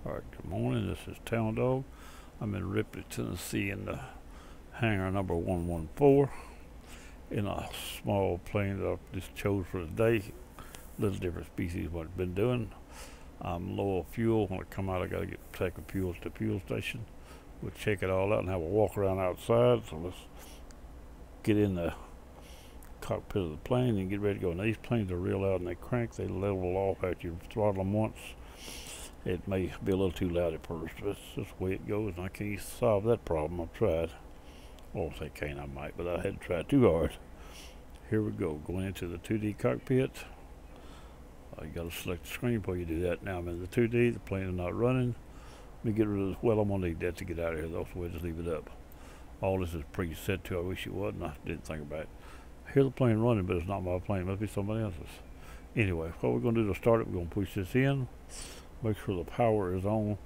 Alright, good morning. This is Town Dog. I'm in Ripley, Tennessee in the hangar number 114 in a small plane that I just chose for the day. Little different species what I've been doing. I'm low of fuel. When I come out, I got to take a fuel to the fuel station. We'll check it all out and have a walk around outside. So let's get in the cockpit of the plane and get ready to go. Now these planes are real loud and they crank. They level off after you throttle them once. It may be a little too loud at first, but it's just the way it goes, and I can't solve that problem. I've tried. Well, I say can't, I might, but I hadn't tried too hard. Here we go, going into the 2D cockpit. You got to select the screen before you do that. Now I'm in the 2D, the plane is not running. Let me get rid of this. Well, I'm going to need that to get out of here, though, so we'll just leave it up. All this is preset too. I wish it wasn't. I didn't think about it. I hear the plane running, but it's not my plane. It must be somebody else's. Anyway, what we're going to do to start it, we're going to push this in. Make sure the power is on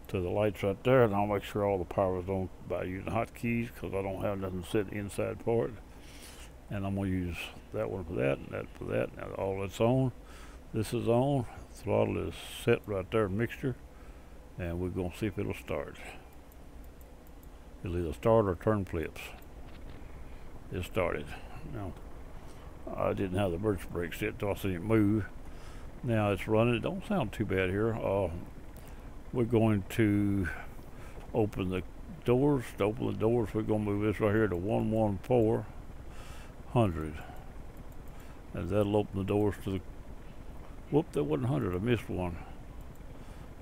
to the lights right there, and I'll make sure all the power is on by using hotkeys because I don't have nothing set inside for it. And I'm going to use that one for that and that for that. Now all that's on. This is on. Throttle is set right there, mixture, and we're going to see if it'll start. It'll either start or turn flips. It started. Now I didn't have the emergency brake set, so I seen it move. Now it's running. It don't sound too bad here. We're going to open the doors. To open the doors, we're going to move this right here to 11400, and that'll open the doors to the. Whoop! That wasn't 100. I missed one.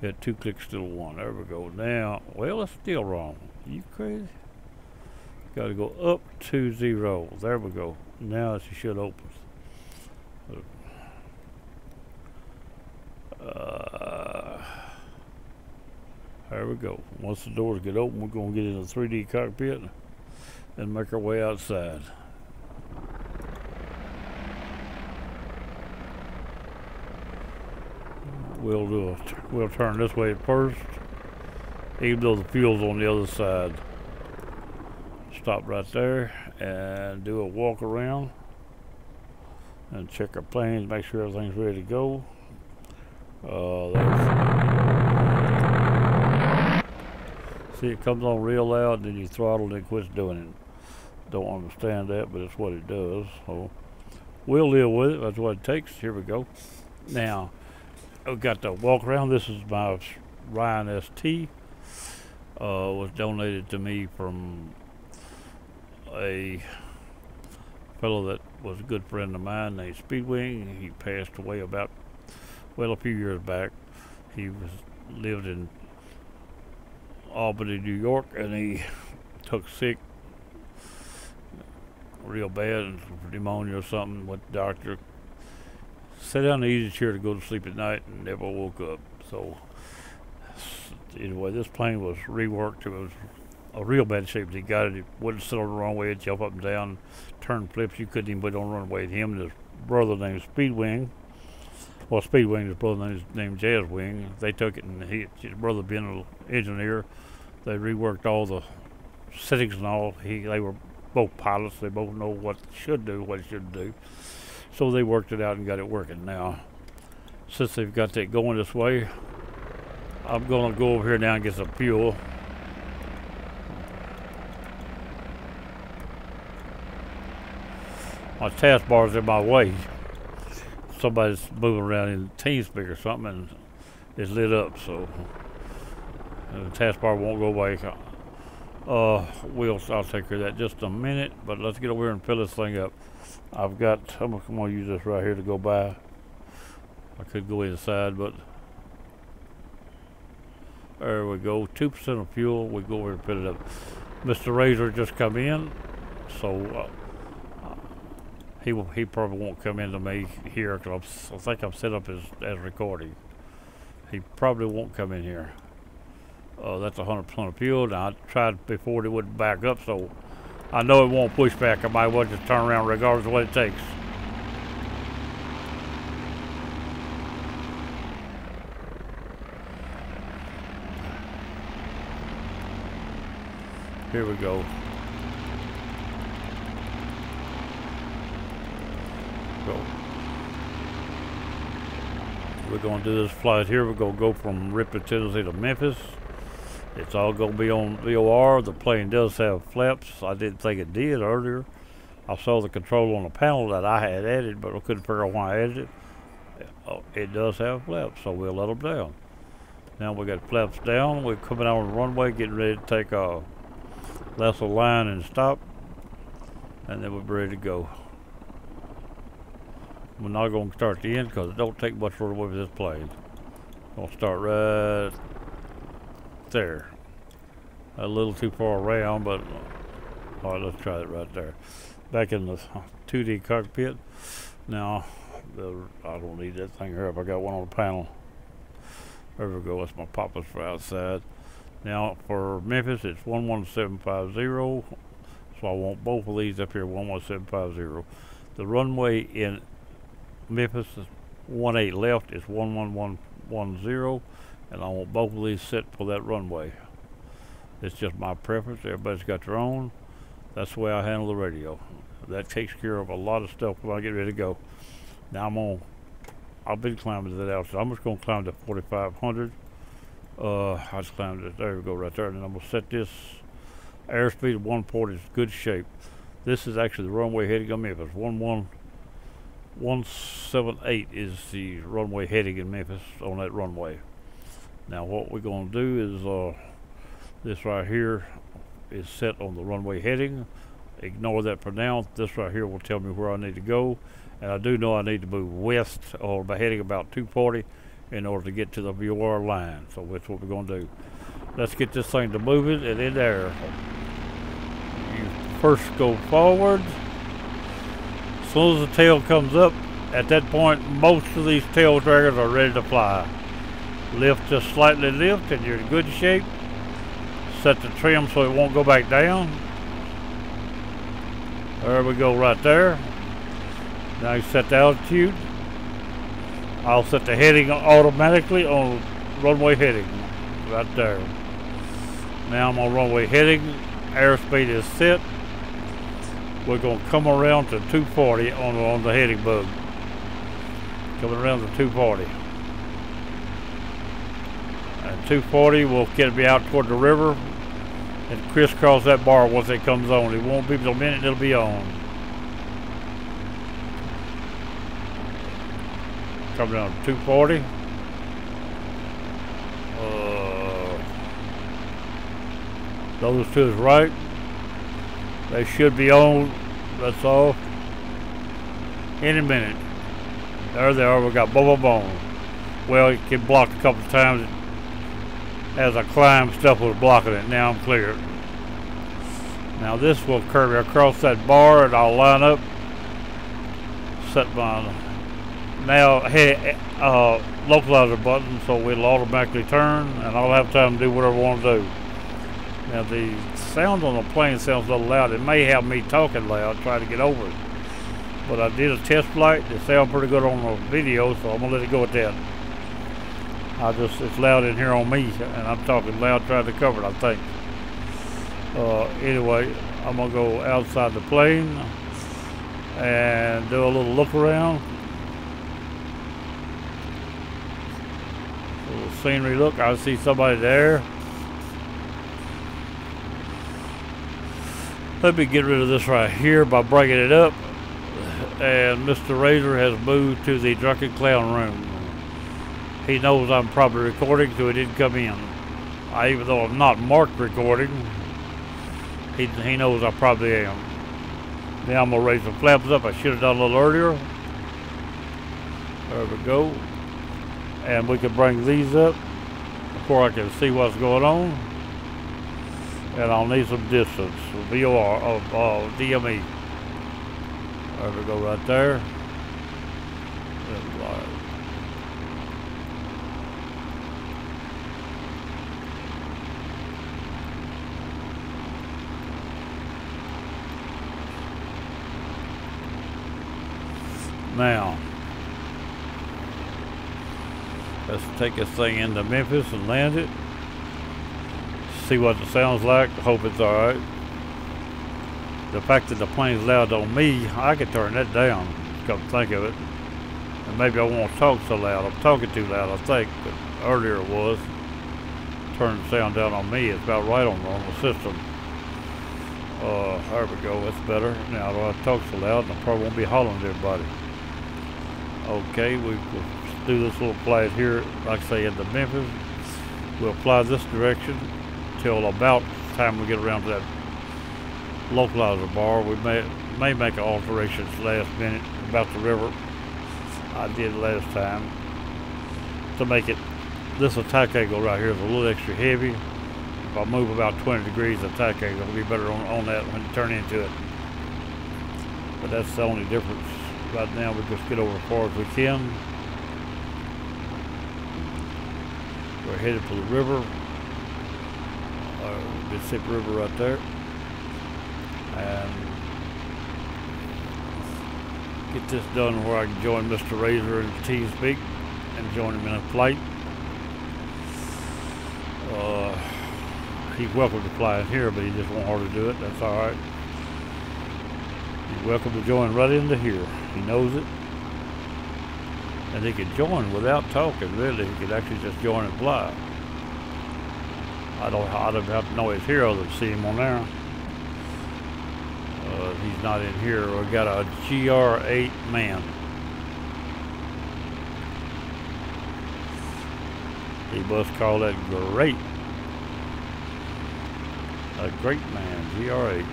Had 2 clicks, still 1. There we go. Now, well, that's still wrong. You crazy? Got to go up to 0. There we go. Now it should open. There we go. Once the doors get open, we're going to get in the 3D cockpit and make our way outside. We'll turn this way at first, even though the fuel's on the other side. Stop right there and do a walk around and check our planes, make sure everything's ready to go. See, it comes on real loud, then you throttle and it quits doing it. Don't understand that, but it's what it does. So we'll live with it. That's what it takes. Here we go. Now I've got the walk around. This is my Ryan ST. Was donated to me from a fellow that was a good friend of mine named Speedwing. He passed away about, well, a few years back. He lived in Albany, New York, and he took sick real bad, pneumonia or something. Went to the doctor, sat down in the easy chair to go to sleep at night, and never woke up. So anyway, this plane was reworked. It was a real bad shape. He got it. It wouldn't settle the wrong way. It'd jump up and down, turn flips. You couldn't even put on runway with him and his brother named Speedwing. Well, Speedwing, his brother named Jazzwing. They took it, and his brother being an engineer, they reworked all the settings and all. They were both pilots. They both know what it should do, what it shouldn't do. So they worked it out and got it working. Now, since they've got that going this way, I'm going to go over here now and get some fuel. My taskbar's in my way. Somebody's moving around in TeamSpeak or something, and it's lit up, so the taskbar won't go away. I'll take care of that in just a minute, but let's get over here and fill this thing up. I'm going to use this right here to go by. I could go inside, but there we go. 2% of fuel. We go over and fill it up. Mr. Razor just come in, so he probably won't come into me here because I think I'm set up as recording. He probably won't come in here. That's 100% of fuel. Now I tried before it wouldn't back up, so I know it won't push back. I might well just turn around regardless of what it takes. Here we go. Go. We're going to do this flight here. We're going to go from Ripley, Tennessee to Memphis. It's all going to be on VOR. The plane does have flaps. I didn't think it did earlier. I saw the control on the panel that I had added, but I couldn't figure out why I added it. It does have flaps, so we'll let them down. Now we got flaps down. We're coming out on the runway, getting ready to take a lasso line and stop. And then we're ready to go. We're not going to start the end because it don't take much runway with this plane. Gonna start right there. A little too far around, but all right, let's try it right there. Back in the 2D cockpit. Now, I don't need that thing here. I got one on the panel. There we go. That's my poppers for outside. Now for Memphis, it's 11750. So I want both of these up here, 11750. The runway in Memphis is 18 left. It's 11110, and I want both of these set for that runway. It's just my preference. Everybody's got their own. That's the way I handle the radio. That takes care of a lot of stuff when I get ready to go. Now I've been climbing to that altitude. I'm just gonna climb to 4,500. I just climbed it. There we go, right there. And then I'm gonna set this airspeed of 140 is good shape. This is actually the runway heading on Memphis. 11178 is the runway heading in Memphis on that runway. Now what we're gonna do is this right here is set on the runway heading. Ignore that for now. This right here will tell me where I need to go. And I do know I need to move west or by heading about 240 in order to get to the VOR line. So that's what we're going to do. Let's get this thing to moving and in there. You first go forward. As soon as the tail comes up, at that point, most of these tail draggers are ready to fly. Lift, just slightly lift, and you're in good shape. Set the trim so it won't go back down. There we go right there. Now you set the altitude. I'll set the heading automatically on runway heading right there. Now I'm on runway heading. Airspeed is set. We're going to come around to 240 on the heading bug. Coming around to 240. And 240 will get me out toward the river and crisscross that bar once it comes on. It won't be but a minute, it'll be on. Coming down to 240. Those to his right. They should be on. That's all. Any minute. There they are. We got both of them on. Well, it get blocked a couple of times. As I climb, stuff was blocking it. Now I'm clear. Now this will curve across that bar, and I'll line up. Set my localizer button, so it'll automatically turn, and I'll have time to do whatever I want to do. Now the sound on the plane sounds a little loud. It may have me talking loud, trying to get over it. But I did a test flight. It sounded pretty good on the video, so I'm gonna let it go at that. It's loud in here on me, and I'm talking loud trying to cover it, I think. Anyway, I'm gonna go outside the plane and do a little look around. A little scenery look. I see somebody there. Let me get rid of this right here by breaking it up. And Mr. Razor has moved to the Drunken Clown room. He knows I'm probably recording, so he didn't come in. Even though I'm not marked recording, he knows I probably am. Now I'm gonna raise the flaps up. I should have done a little earlier. There we go. And we can bring these up before I can see what's going on. And I'll need some distance. VOR of DME. There we go right there. Now, let's take this thing into Memphis and land it. See what it sounds like. Hope it's alright. The fact that the plane's loud on me, I could turn that down. Come to think of it. And maybe I won't talk so loud. I'm talking too loud, I think, but earlier it was. Turn the sound down on me. It's about right on the system. There we go. That's better. Now I don't talk so loud, and I probably won't be hollering at everybody. Okay, we'll do this little flight here, like I say, into Memphis. We'll fly this direction till about the time we get around to that localizer bar. We may make an alteration last minute about the river. I did last time to make it. This attack angle right here is a little extra heavy. If I move about 20 degrees, the attack angle will be better on that when you turn into it. But that's the only difference. Right now we just get over as far as we can. We're headed for the river, Mississippi River right there, and get this done where I can join Mr. Razor and Teamspeak and join him in a flight. He's welcome to fly in here, but he just won't hardly do it. That's all right. He's welcome to join right into here. He knows it. And he could join without talking, really. He could actually just join and fly. I don't have to know he's here other than see him on there. He's not in here. We got a GR8 man. He must call that great. A great man, GR8.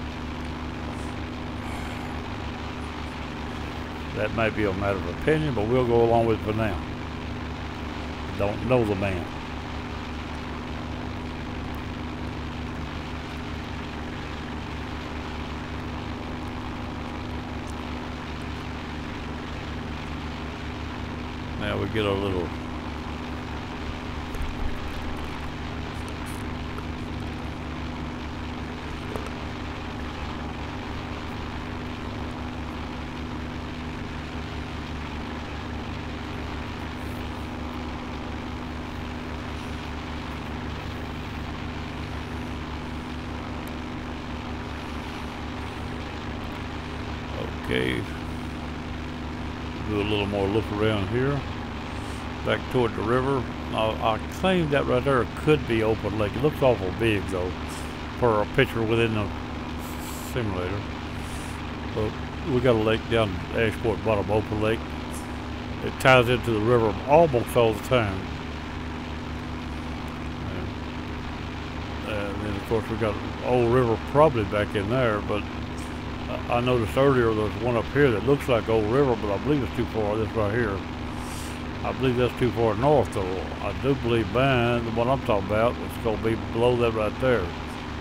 That might be a matter of opinion, but we'll go along with it for now. Don't know the man. Now we get a little okay. Do a little more look around here. Back toward the river. I claim that right there could be open lake. It looks awful big though for a picture within the simulator. But we got a lake down Ashport Bottom, open lake. It ties into the river almost all the time. And then of course we got Old River probably back in there, but I noticed earlier there's one up here that looks like Old River, but I believe it's too far. This right here. I believe that's too far north though. I do believe the one I'm talking about, it's going to be below that right there,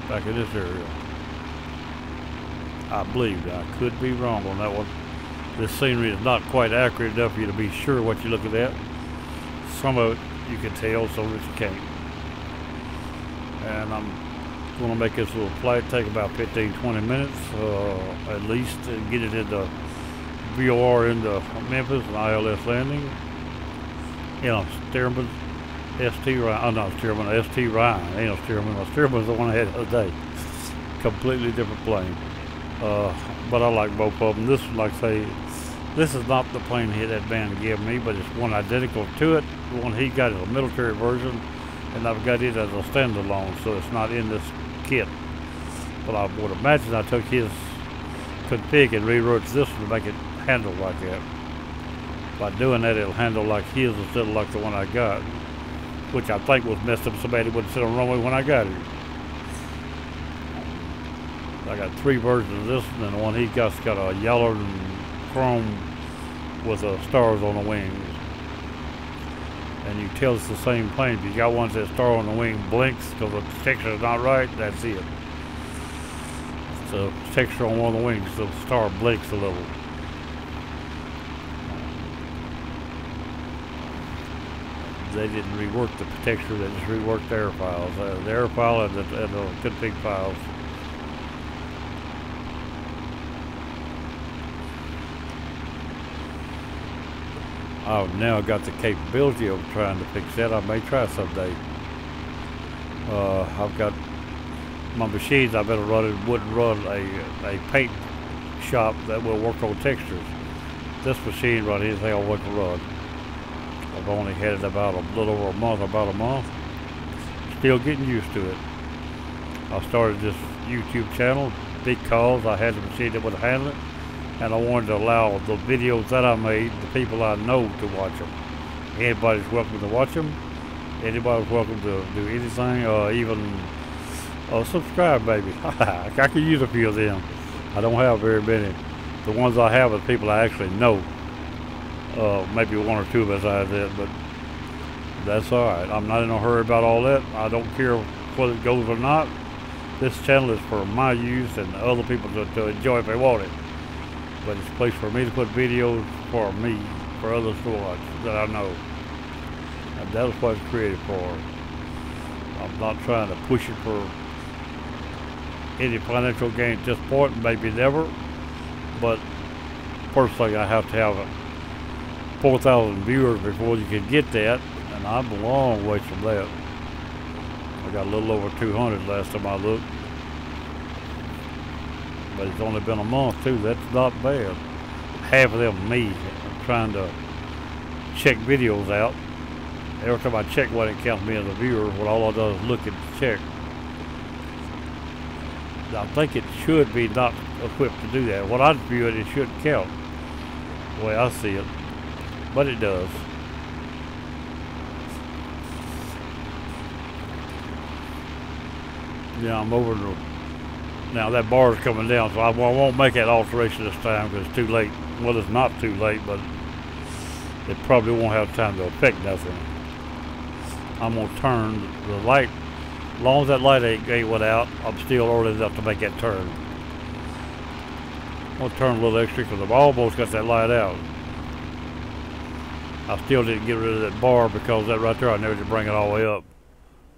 back in this area. I believe. I could be wrong on that one. This scenery is not quite accurate enough for you to be sure what you're looking at. Some of it you can tell, some of it you can't. And I'm going to make this little flight take about 15-20 minutes at least to get it into VOR into Memphis and ILS landing. You know, Stearman, ST Ryan. Oh, not Stearman, ST Ryan. Ain't no Stearman. No, Stearman's the one I had the other day. Completely different plane. But I like both of them. This, like I say, this is not the plane that man gave me, but it's one identical to it. The one he got is a military version, and I've got it as a standalone, so it's not in this kit. But I would imagine I took his config and rewrote this one to make it handle like that. By doing that, it'll handle like his instead of like the one I got, which I think was messed up. Somebody wouldn't sit on the runway when I got here. I got 3 versions of this, and then the one he got's got a yellow and chrome with stars on the wings. And you tell it's the same plane. If you got one that star on the wing blinks because the texture is not right, that's it. The texture on one of the wings, the star blinks a little. They didn't rework the texture, they just reworked the air files. The air file and the config files. I've now got the capability of trying to fix that. I may try someday. I've got my machines I've been running wouldn't run a paint shop that will work on textures. this machine right here is how what to run. I've only had it about a little over a month, Still getting used to it. I started this YouTube channel because I had the machine that would handle it, and I wanted to allow the videos that I made, the people I know, to watch them. Anybody's welcome to watch them. Anybody's welcome to do anything, even subscribe, maybe. I could use a few of them. I don't have very many. The ones I have are people I actually know. Maybe one or two besides that, but that's all right. I'm not in a hurry about all that. I don't care whether it goes or not. This channel is for my use and other people to enjoy if they want it. But it's a place for me to put videos for me, for others to watch that I know. And that's what it's created for. I'm not trying to push it for any financial gain at this point, maybe never. But first thing, I have to have 4,000 viewers before you can get that, and I'm a long way from that. I got a little over 200 last time I looked. But it's only been a month too, that's not bad. Half of them me. I'm trying to check videos out. Every time I check one, it counts me as a viewer. What all I do is look and check. I think it should be not equipped to do that. What I view it shouldn't count, the way I see it. But it does. Yeah, I'm over the... Now that bar is coming down, so I won't make that alteration this time because it's too late. Well, it's not too late, but it probably won't have time to affect nothing. I'm going to turn the light. As long as that light ain't went out, I'm still early enough to make that turn. I'm going to turn a little extra because I've almost got that light out. I still didn't get rid of that bar because that right there, I never did bring it all the way up.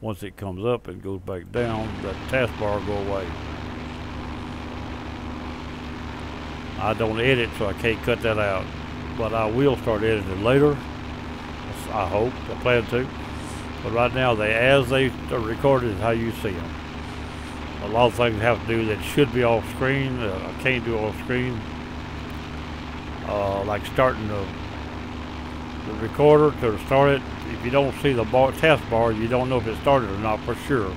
Once it comes up and goes back down, that taskbar will go away. I don't edit, so I can't cut that out. But I will start editing later. I hope. I plan to. But right now, as they are recorded is how you see them. A lot of things have to do that should be off screen. I can't do off screen. Like starting the recorder to start it. If you don't see the taskbar, you don't know if it started or not for sure.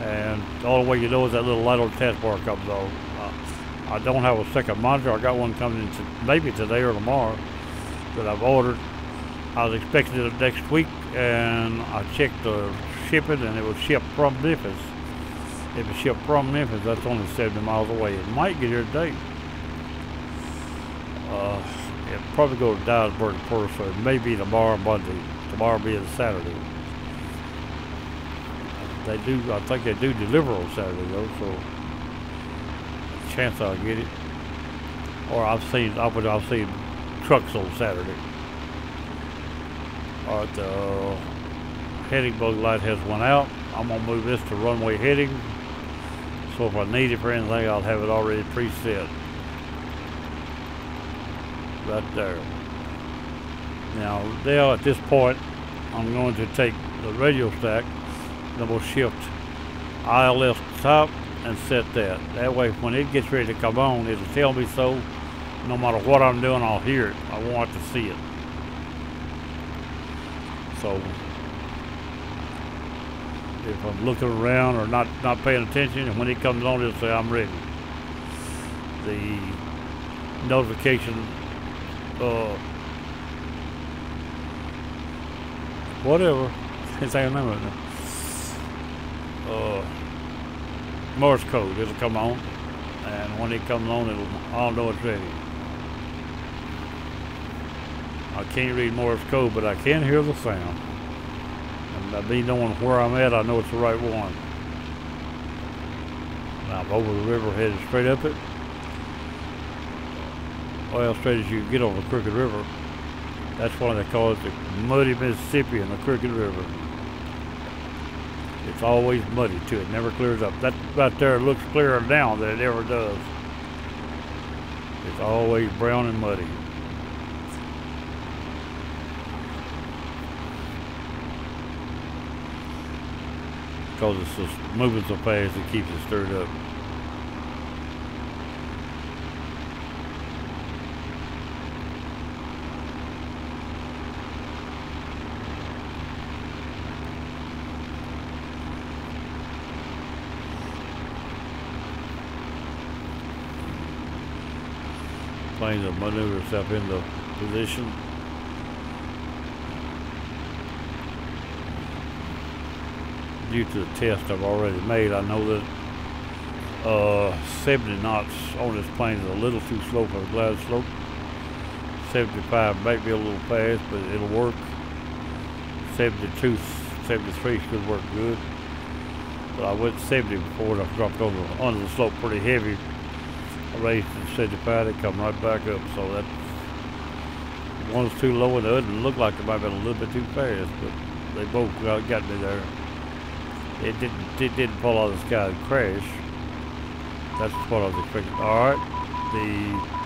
And the only way you know is that little light on the taskbar comes on. I don't have a second monitor. I got one coming in maybe today or tomorrow that I've ordered. I was expecting it next week, and I checked the shipping, and it was shipped from Memphis. If it's shipped from Memphis, that's only 70 miles away. It might get here today. It'll probably go to Dyersburg first, so it may be tomorrow, Monday. Tomorrow being Saturday. They do, I think they do deliver on Saturday though, so chance I'll get it. Or I've seen trucks on Saturday. Alright, the heading bug light has went out. I'm gonna move this to runway heading. So if I need it for anything, I'll have it already preset. Right there. Now at this point, I'm going to take the radio stack, then we'll shift ILS to top and set that. That way when it gets ready to come on, it'll tell me so. No matter what I'm doing, I'll hear it. I want to see it. So if I'm looking around or not paying attention, and when it comes on, it'll say I'm ready. The notification whatever, can't say a number now. Morse code, it'll come on, and when it comes on, I'll know it's ready. I can't read Morse code, but I can hear the sound, and by me knowing where I'm at, I know it's the right one. Now I'm over the river, headed straight up it. Well, straight as you can get over the Crooked River. That's why they call it the muddy Mississippi and the Crooked River. It's always muddy too, it never clears up. That right there looks clearer now than it ever does. It's always brown and muddy. Because it's just moving so fast, it keeps it stirred up. plane to maneuver itself into position. Due to the test I've already made, I know that 70 knots on this plane is a little too slow for the glide slope. 75 might be a little fast, but it'll work. 72, 73 should work good. But I went 70 before and I dropped over under the slope pretty heavy. I raised it to 75, it come right back up. So that one's too low and the other looked like it might have been a little bit too fast, but they both got me there. It didn't fall out of the sky and crash. That's what I was expecting. Alright, the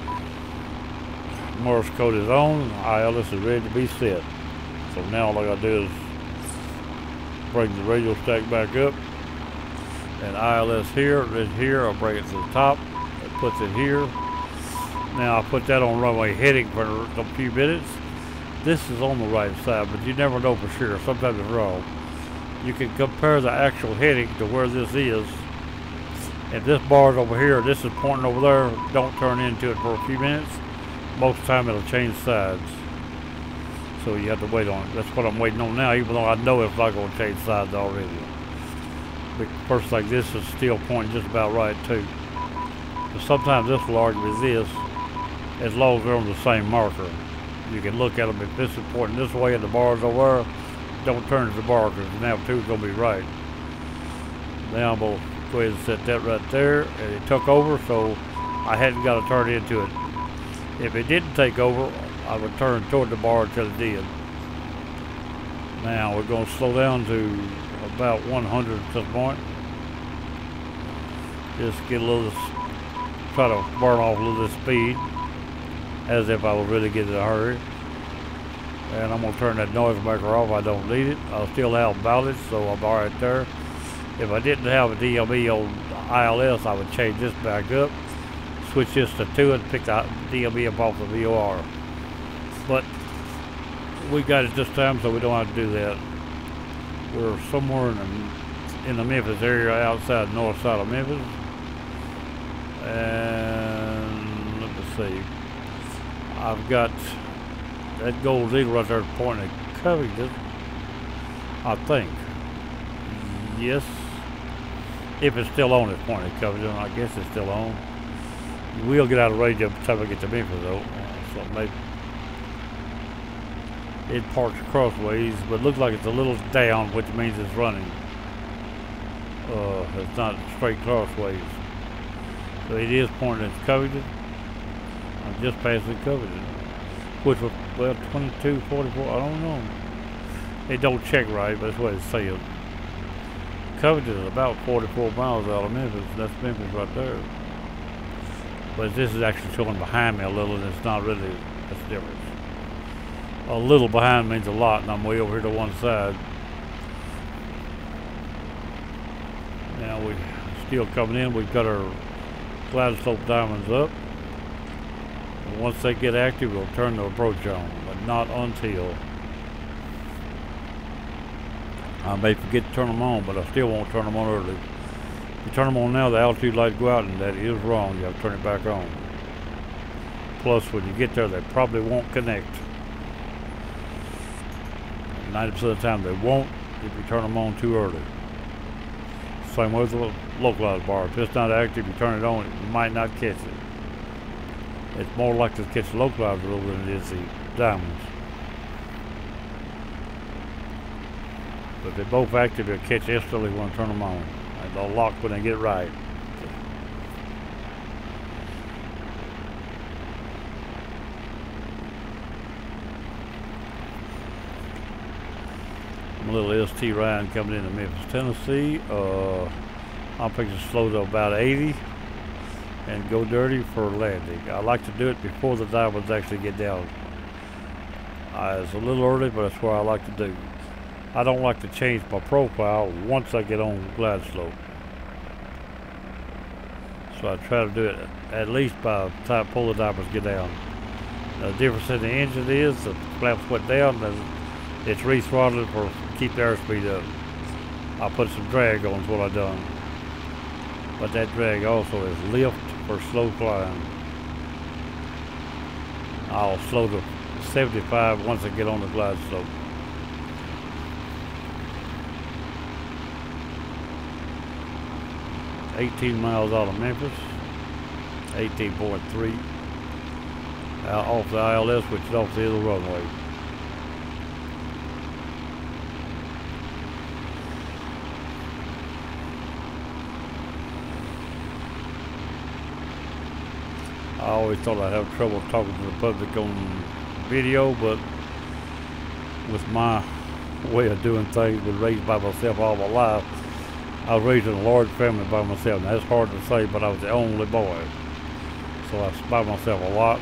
Morse code is on. ILS is ready to be set. So now all I gotta do is bring the radio stack back up. And ILS here, I'll bring it to the top. It puts it here. Now I put that on runway heading for a few minutes. This is on the right side, but you never know for sure. Sometimes it's wrong. You can compare the actual heading to where this is. If this bar's over here, this is pointing over there, don't turn into it for a few minutes. Most of the time it'll change sides. So you have to wait on it. That's what I'm waiting on now, even though I know it's not going to change sides already. But first like this is still pointing just about right too. But sometimes this will argue with this, as long as they're on the same marker. You can look at them. If this is pointing this way and the bar's over there, don't turn to the bar because the nav 2 is going to be right. Now I'm going to go ahead and set that right there. And it took over, so I hadn't got to turn into it. If it didn't take over, I would turn toward the bar until it did. Now we're going to slow down to about 100 at this point. Just get a little, try to burn off a little speed, as if I was really getting in a hurry. And I'm going to turn that noise maker off. I don't need it. I'll still have balance, so I'm all right there. If I didn't have a DME on ILS, I would change this back up, switch this to 2 and pick the DME up off the VOR. But we got it this time, so we don't have to do that. We're somewhere in the Memphis area, outside north side of Memphis. And let me see. I've got that gold eagle right there pointing at Covington, I think. Yes. If it's still on, it's pointing at Covington. I guess it's still on. We'll get out of range by the time I get to Memphis, though. So maybe it parks crossways, but it looks like it's a little down, which means it's running. It's not straight crossways. So it is pointing at Covington. I'm just passing Covington, which was, well, 22, 44, I don't know. It don't check right, but that's what it's saying. Covington is about 44 miles out of Memphis. That's Memphis right there. But this is actually showing behind me a little, and it's not really, that's the difference. A little behind means a lot, and I'm way over here to one side. Now we're still coming in. We've got our glide slope diamonds up. And once they get active, we'll turn the approach on, but not until. I may forget to turn them on, but I still won't turn them on early. If you turn them on now, the altitude lights go out, and that is wrong. You have to turn it back on. Plus, when you get there, they probably won't connect. 90% of the time, they won't if you turn them on too early. Same way with the localized bar. If it's not active, you turn it on, you might not catch it. It's more likely to catch the localizer than it is the diamonds. But if they're both active, they'll catch instantly when I turn them on. And they'll lock when they get right. I'm a little ST Ryan coming into Memphis, Tennessee. I'm fixing to slow to about 80 and go dirty for landing. I like to do it before the diamonds actually get down. It's a little early, but that's what I like to do. I don't like to change my profile once I get on glide slope. So I try to do it at least by the time pull the diamonds get down. The difference in the engine is the flaps went down, and it's re-throttling for keep the airspeed up. I put some drag on is what I done. But that drag also is lift for slow climb. I'll slow to 75 once I get on the glide slope. $18 miles out of Memphis, 18.3. Off the ILS, which is off the other runway. I always thought I'd have trouble talking to the public on video, but with my way of doing things, been raised by myself all my life. I was raised in a large family by myself, and that's hard to say, but I was the only boy. So I was by myself a lot.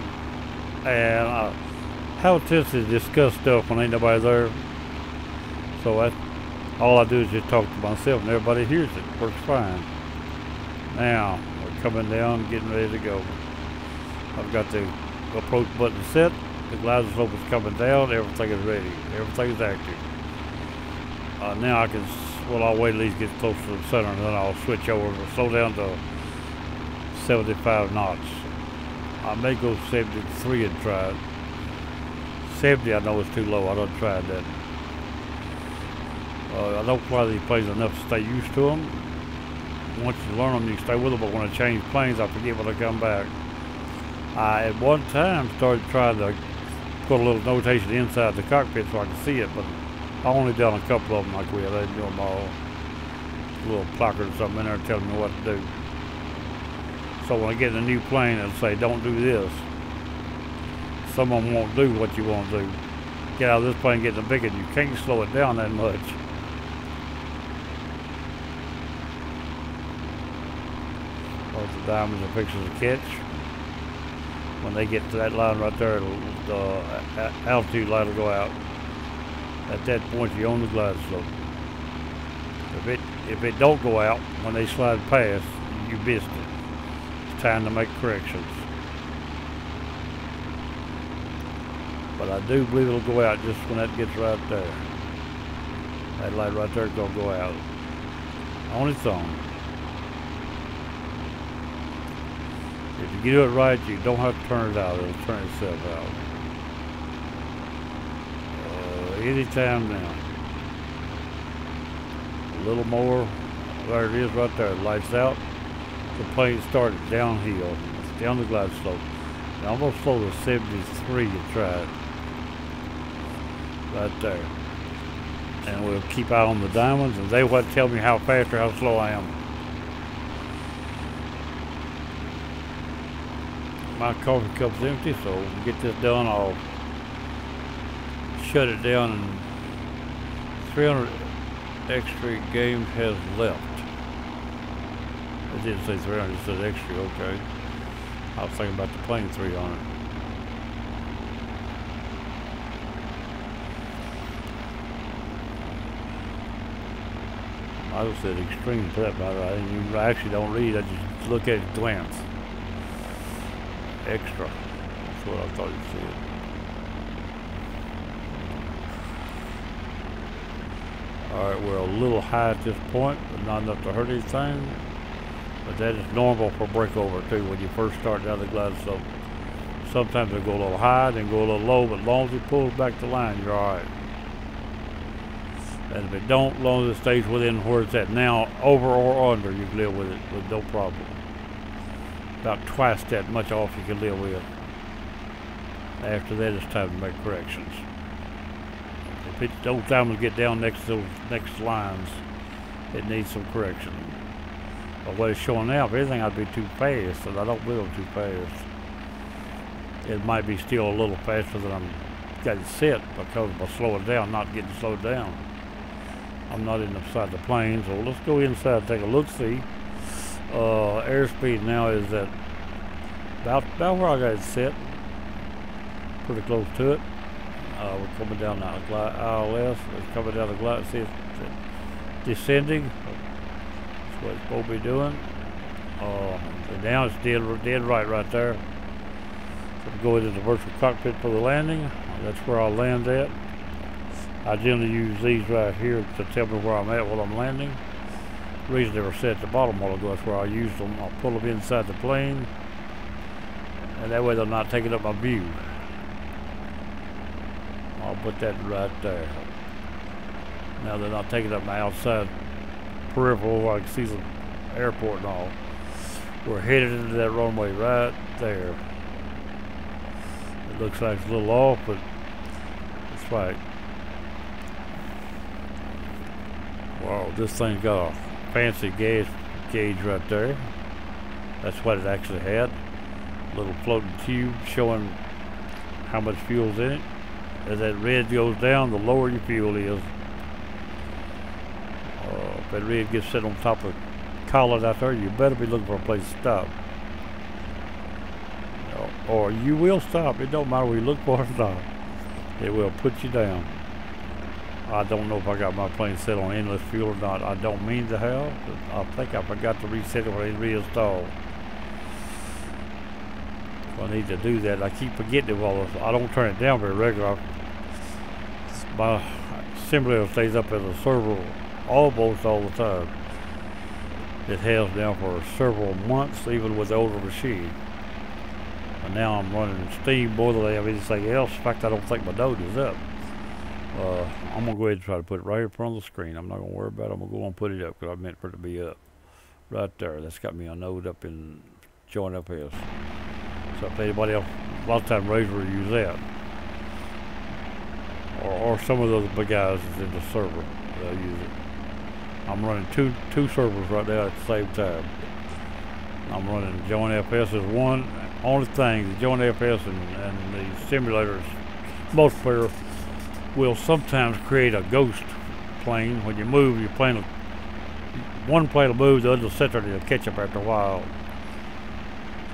And I have a tendency to discuss stuff when ain't nobody there. So that's all I do is just talk to myself, and everybody hears it. Works fine. Now, we're coming down, getting ready to go. I've got the approach button set, the glide slope is coming down, everything is ready, everything is active. Now I can, well, I'll wait at least get close to the center, and then I'll switch over and slow down to 75 knots. I may go 73 and try it. 70 I know is too low, I done tried that. I don't fly these planes enough to stay used to them. Once you learn them, you stay with them, but when I change planes, I forget when I come back. I, at one time, started trying to put a little notation inside the cockpit so I could see it, but I only done a couple of them like we had. I didn't do them all. A little placard or something in there telling me what to do. So when I get in a new plane, it'll say, don't do this. Some of them won't do what you want to do. Get out of this plane, get the bigger, you can't slow it down that much. Both the diamonds are fixing to catch. When they get to that line right there, the altitude light will go out. At that point, you're on the glide slope. If it don't go out, when they slide past, you missed it. It's time to make corrections. But I do believe it'll go out just when that gets right there. That light right there is going to go out on its own. If you do it right, you don't have to turn it out. It'll turn itself out. Anytime now. A little more. There it is right there. Lights out. The plane started downhill. It's down the glide slope. Now I'm going to slow to 73 to try it. Right there. And we'll keep out on the diamonds, and they will tell me how fast or how slow I am. My coffee cup's empty, so we'll get this done. I'll shut it down, and 300 extra games has left. It didn't say 300, it said extra, okay. I was thinking about the plane 300. I just said extreme for that matter. I actually don't read, I just look at it glance. Extra. That's what I thought you said. Alright, we're a little high at this point, but not enough to hurt anything. But that is normal for breakover too when you first start down the glide slope. Sometimes it'll go a little high, then go a little low, but as long as it pulls back the line, you're alright. And if it don't, as long as it stays within where it's at now, over or under, you can live with it with no problem. About twice that much off you can live with. After that, it's time to make corrections. If it don't time to get down next to those next lines, it needs some correction. But what it's showing now, if anything, I'd be too fast, and I don't believe I'm too fast. It might be still a little faster than I'm got it set because by slowing down, not getting slowed down. I'm not inside the plane, so let's go inside and take a look-see. Airspeed now is at about where I got it set. Pretty close to it. We're coming down the ILS. It's coming down the glide. See, it's descending. That's what it's supposed to be doing. And now it's dead right there. So we go into the virtual cockpit for the landing. That's where I'll land at. I generally use these right here to tell me where I'm at while I'm landing. The reason they were set at the bottom while ago, that's where I use them. I'll pull them inside the plane, and that way they're not taking up my view. put that right there. Now they're not taking up my outside peripheral. I can see the airport and all. We're headed into that runway right there. It looks like it's a little off, but it's right. Wow, this thing's got a fancy gas gauge right there. That's what it actually had. A little floating tube showing how much fuel's in it. As that red goes down, the lower your fuel is. If that red gets set on top of collar out there, you better be looking for a place to stop. Or you will stop. It don't matter where you look for it or not. It will put you down. I don't know if I got my plane set on endless fuel or not. I don't mean to have, but I think I forgot to reset it when it reinstalled. So I need to do that. I keep forgetting it while I don't turn it down very regular. My simulator stays up as a server almost all the time. It has now for several months, even with the older machine. And now I'm running steam more than I have anything else. In fact, I don't think my node is up. I'm going to go ahead and try to put it right in front of the screen. I'm not going to worry about it. I'm going to go and put it up because I meant for it to be up. Right there. That's got me a node up in Joint FS. So if anybody else, a lot of times Razor will use that. Or some of those big guys is in the server. They'll use it. I'm running two servers right now at the same time. I'm running Joint FS as one. Only thing, the Joint FS and the simulators, multiplayer, will sometimes create a ghost plane. When you move, you're playing one plane will move, the other will sit there and it'll catch up after a while.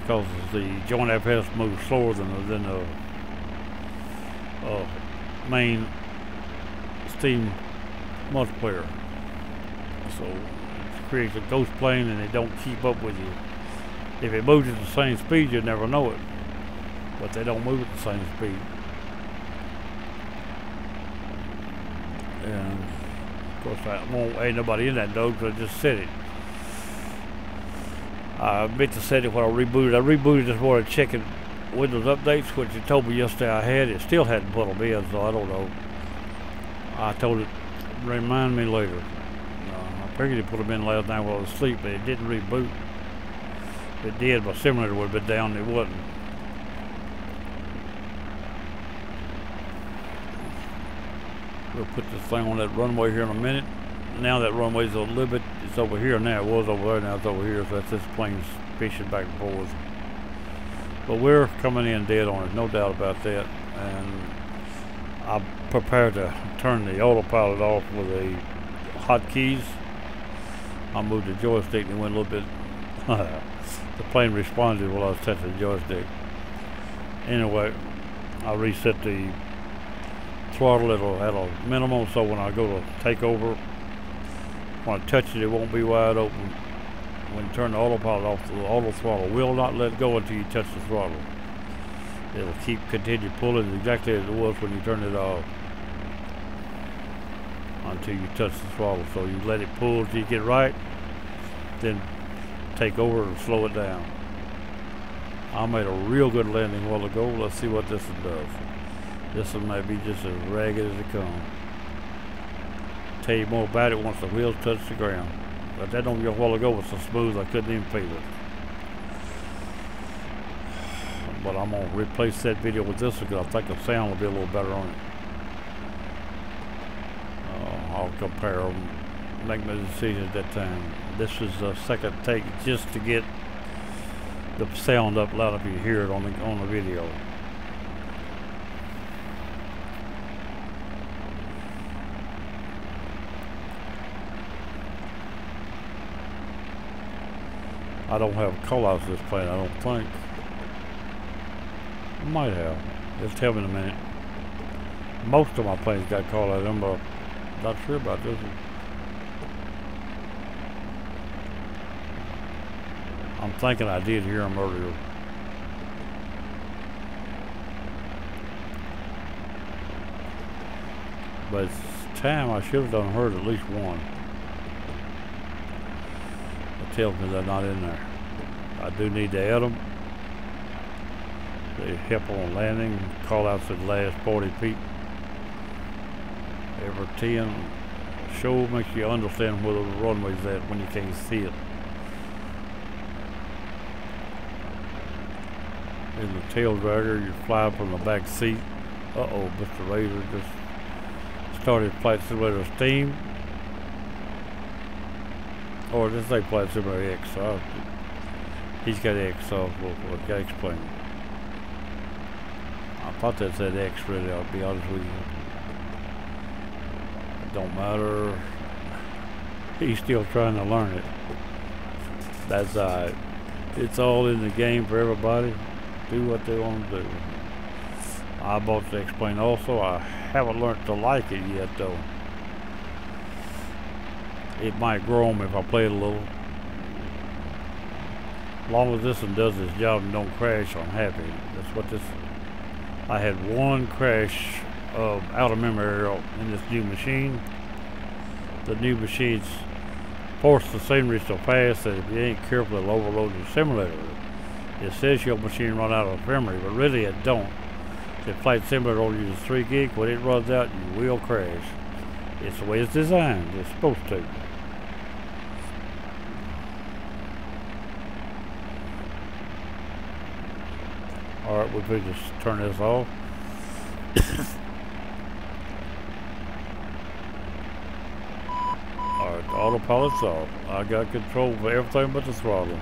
Because the Joint FS moves slower than the main steam multiplayer. So it creates a ghost plane and it don't keep up with you. If it moves at the same speed, you'd never know it. But they don't move at the same speed. And of course, ain't nobody in that node because I just set it. I meant to set it when I rebooted. I rebooted this morning checking Windows updates, which it told me yesterday I had. It still hadn't put them in, so I don't know. I told it, remind me later. I figured it put them in last night while I was asleep, but it didn't reboot. If it did, my simulator would have been down, and it wasn't. We'll put this thing on that runway here in a minute. Now that runway's a little bit, it's over here now. It was over there, now it's over here, so that's this plane's fishing back and forth. But we're coming in dead on it, no doubt about that. And I'm prepared to turn the autopilot off with the hotkeys. I moved the joystick and it went a little bit. The plane responded while I was touching the joystick. Anyway, I reset the throttle at a minimum, so when I go to take over, when I touch it, it won't be wide open. When you turn the autopilot off, the auto throttle will not let go until you touch the throttle. It'll continue pulling exactly as it was when you turned it off until you touch the throttle. So you let it pull until you get right, then take over and slow it down. I made a real good landing a while ago. Let's see what this one does. This one might be just as ragged as it comes. Tell you more about it once the wheels touch the ground. But that don't be a while ago was so smooth I couldn't even feel it. But I'm gonna replace that video with this one because I think the sound will be a little better on it. I'll compare them, make my decision at that time. This is the second take just to get the sound up loud if you hear it on the video. I don't have callouts to this plane, I don't think. I might have. Just tell me in a minute. Most of my planes got callouts. I'm not sure about this one. I'm thinking I did hear them earlier. But it's time I should have heard at least one. It tells me they're not in there. I do need to add them. They help on landing. Call outs at the last 40 feet. Every 10 show makes you understand where the runway's at when you can't see it. In the tail dragger, you fly from the back seat. Uh-oh, Mr. Razor just started Flight Simulator Steam. Or just say Flight Simulator X. He's got X, so we'll gotta explain. I thought that said X really, I'll be honest with you. It don't matter. He's still trying to learn it. That's alright. It's all in the game for everybody. Do what they want to do. I bought to explain also. I haven't learned to like it yet though. It might grow on me if I play it a little. As long as this one does its job and don't crash, I'm happy. That's what this. I had one crash out of memory in this new machine. The new machines force the scenery so fast that if you ain't careful, it'll overload your simulator. It says your machine run out of memory, but really it don't. The Flight Simulator only uses 3 gig. When it runs out, you will crash. It's the way it's designed. It's supposed to. Alright, we could just turn this off. Alright, the autopilot's off. I got control of everything but the throttle.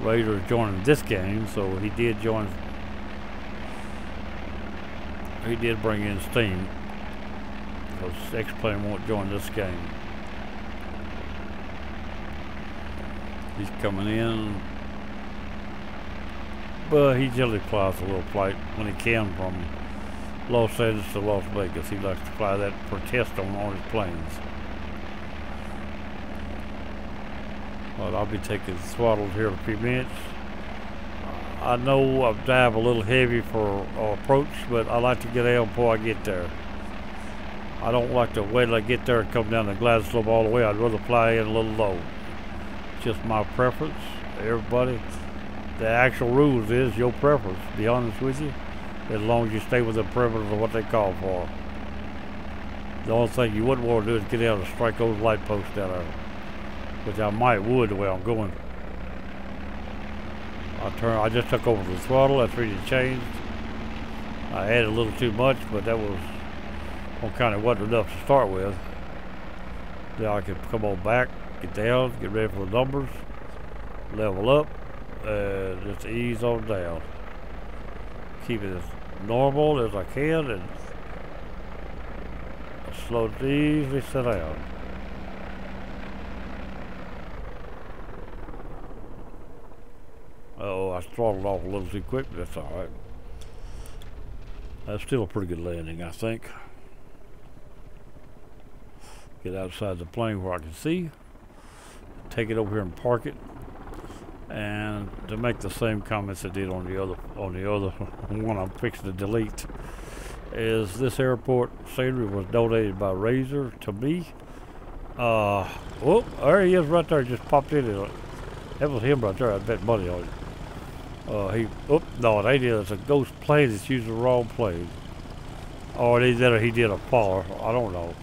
Razor is joining this game, so he did join. He did bring in Steam. Because X-Plane won't join this game. He's coming in. But he generally flies a little flight when he can from Los Angeles to Las Vegas. He likes to fly that for test on all his planes. But I'll be taking the throttle here in a few minutes. I know I dive a little heavy for approach, but I like to get out before I get there. I don't like to wait till I get there and come down the glide slope all the way. I'd rather fly in a little low. It's just my preference. Everybody, the actual rules is your preference, to be honest with you, as long as you stay within the perimeter of what they call for. The only thing you wouldn't want to do is get out and strike those light posts down there, which I might would the way I'm going. I just took over the throttle. That's really changed. I added a little too much, but that was kind of wasn't enough to start with. Then I could come on back, get down, get ready for the numbers, level up, and just ease on down. Keep it as normal as I can and slow to easily sit down. Oh, I throttled off a little too quick, but that's alright. That's still a pretty good landing, I think. Get outside the plane where I can see. Take it over here and park it. And to make the same comments I did on the other one I'm fixing to delete, is this airport scenery was donated by Razor to me. Oh, there he is right there. Just popped in. That was him right there. I bet money on it. No, they did. It's a ghost plane that's using the wrong plane. Or he did a follower. I don't know.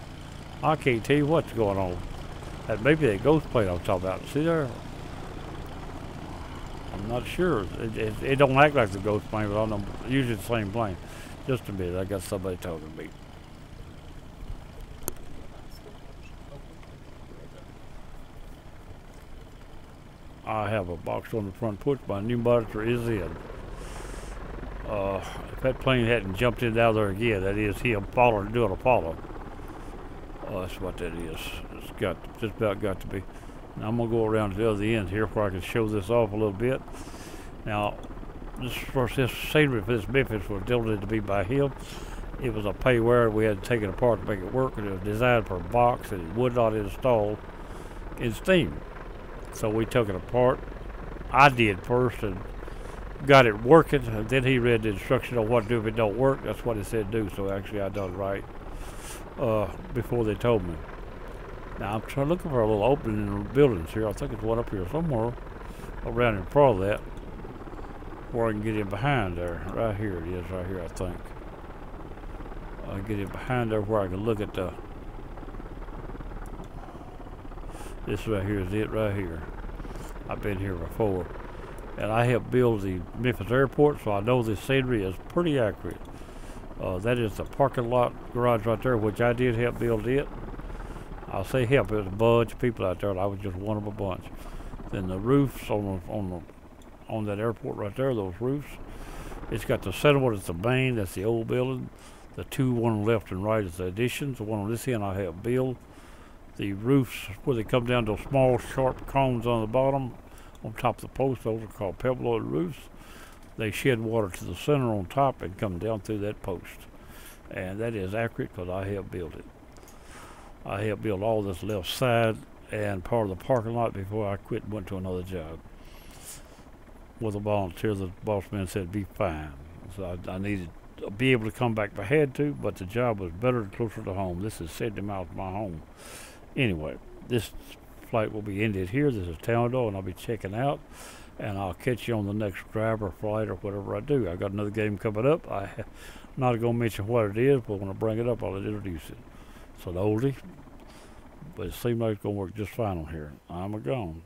I can't tell you what's going on. That maybe that ghost plane I'm talking about. See there? I'm not sure. It don't act like the ghost plane, but I don't know. Usually the same plane. Just a minute. I got somebody talking to me. I have a box on the front porch. My new monitor is in. If that plane hadn't jumped in out there again, that is him doing a follow. That's what that is. It's just about got to be. Now I'm gonna go around to the other end here where I can show this off a little bit. Now, this scenery for this Memphis was donated to me by him. It was a payware. We had to take it apart to make it work, and it was designed for a box and it would not install in Steam. So we took it apart. I did first and got it working, and then he read the instruction on what to do if it don't work. That's what it said do, so actually I done it right before they told me. Now I'm looking for a little opening in the buildings here. I think it's one up here somewhere around in front of that where I can get in behind there. Right here it is, right here I think. I'll get it behind there where I can look at the. This right here is it right here. I've been here before. And I helped build the Memphis airport, so I know this scenery is pretty accurate. That is the parking lot garage right there, which I did help build it. I'll say help, there's a bunch of people out there, and I was just one of a bunch. Then the roofs on that airport right there, those roofs. It's got the center one, it's the main, that's the old building. The two, one on the left and right is the additions. The one on this end I helped build. The roofs, where they come down those small sharp cones on the bottom, on top of the post, those are called pebbleoid roofs. They shed water to the center on top and come down through that post. And that is accurate because I helped build it. I helped build all this left side and part of the parking lot before I quit and went to another job. With a volunteer, the boss man said, be fine. So I needed to be able to come back if I had to, but the job was better and closer to home. This is 70 miles from my home. Anyway, this flight will be ended here. This is Town Dog, and I'll be checking out. And I'll catch you on the next driver flight or whatever I do. I got another game coming up. I'm not going to mention what it is, but when I bring it up, I'll introduce it. It's an oldie, but it seems like it's going to work just fine on here. I'm gone.